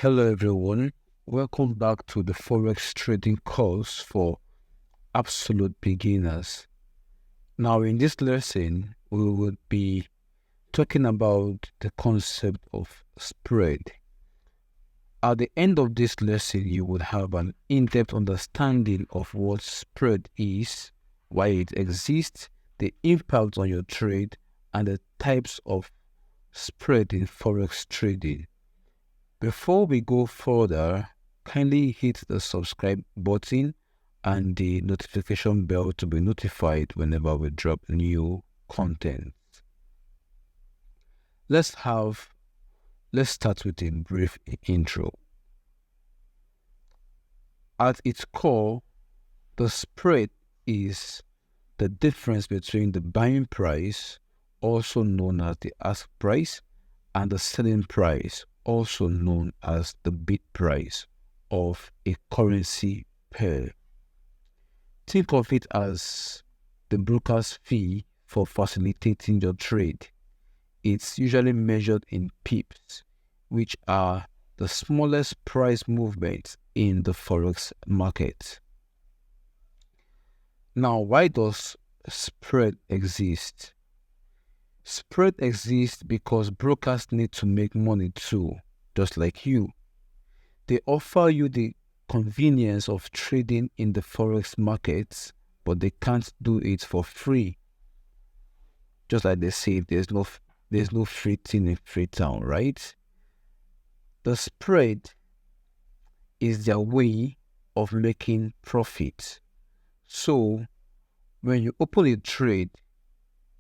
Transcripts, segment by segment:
Hello everyone, welcome back to the Forex trading course for absolute beginners. Now in this lesson, we will be talking about the concept of spread. At the end of this lesson, you would have an in-depth understanding of what spread is, why it exists, the impact on your trade, and the types of spread in Forex trading. Before we go further, kindly hit the subscribe button and the notification bell to be notified whenever we drop new content. Let's start with a brief intro. At its core, the spread is the difference between the buying price, also known as the ask price, and the selling price, also known as the bid price of a currency pair. Think of it as the broker's fee for facilitating your trade. It's usually measured in pips, which are the smallest price movements in the Forex market. Now, why does spread exist? Spread exists because brokers need to make money too, just like you. They offer you the convenience of trading in the Forex markets, but they can't do it for free. Just like they say, there's no free thing in Freetown, right? The spread is their way of making profit. So, when you open a trade,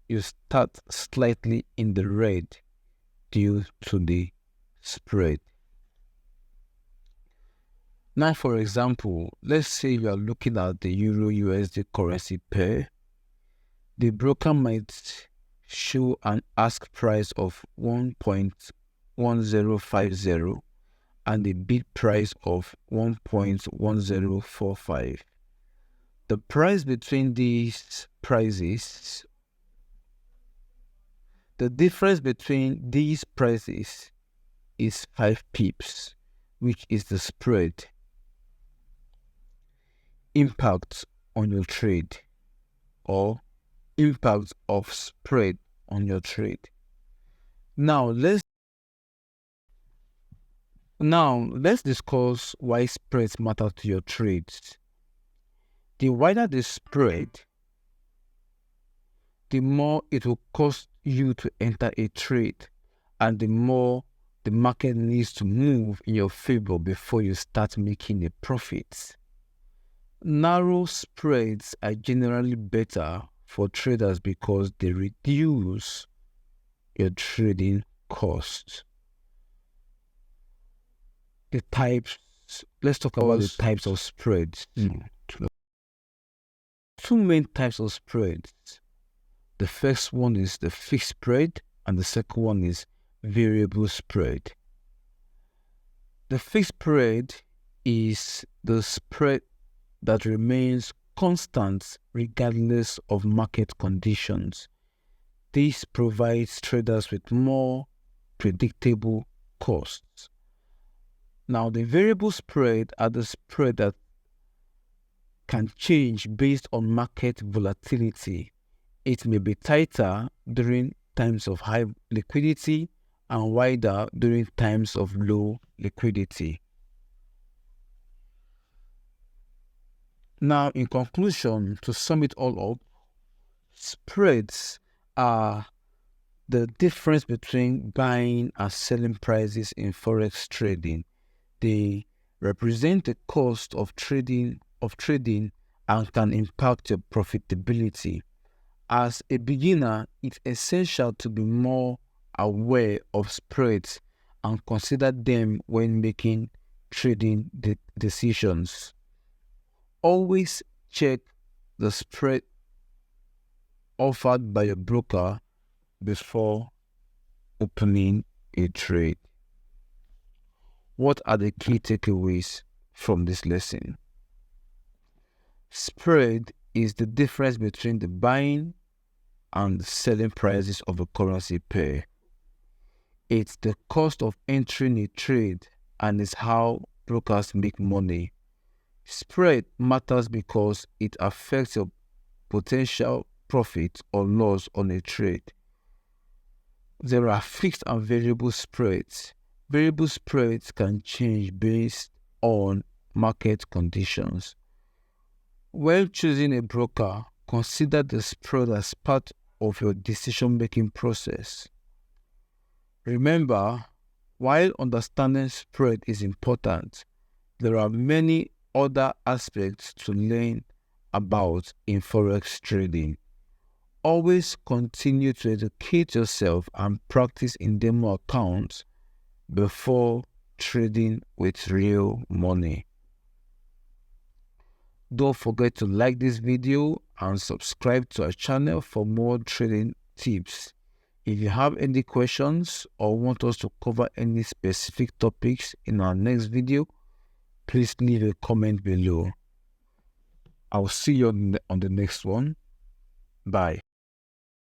you start slightly in the red due to the spread. Now, for example, let's say you are looking at the Euro-USD currency pair. The broker might show an ask price of 1.1050 and a bid price of 1.1045. The price between these prices, the difference between these prices is 5 pips, which is the spread. Impact on your trade, or impact of spread on your trade. Now let's discuss why spreads matter to your trades. The wider the spread, the more it will cost you to enter a trade, and the more the market needs to move in your favor before you start making a profit. Narrow spreads are generally better for traders because they reduce your trading costs. Let's talk about the types of spreads. Two main types of spreads. The first one is the fixed spread, and the second one is variable spread. The fixed spread is the spread that remains constant regardless of market conditions. This provides traders with more predictable costs. Now, the variable spread are the spread that can change based on market volatility. It may be tighter during times of high liquidity and wider during times of low liquidity. Now, in conclusion, to sum it all up, spreads are the difference between buying and selling prices in Forex trading. They represent the cost of trading and can impact your profitability. As a beginner, it's essential to be more aware of spreads and consider them when making trading decisions. Always check the spread offered by a broker before opening a trade. What are the key takeaways from this lesson? Spread is the difference between the buying and the selling prices of a currency pair. It's the cost of entering a trade and is how brokers make money. Spread matters because it affects your potential profit or loss on a trade. There are fixed and variable spreads. Variable spreads can change based on market conditions. When choosing a broker, consider the spread as part of your decision-making process. Remember, while understanding spread is important, there are many other aspects to learn about in Forex trading. Always continue to educate yourself and practice in demo accounts before trading with real money. Don't forget to like this video and subscribe to our channel for more trading tips. If you have any questions or want us to cover any specific topics in our next video, please leave a comment below. I'll see you on the next one. Bye.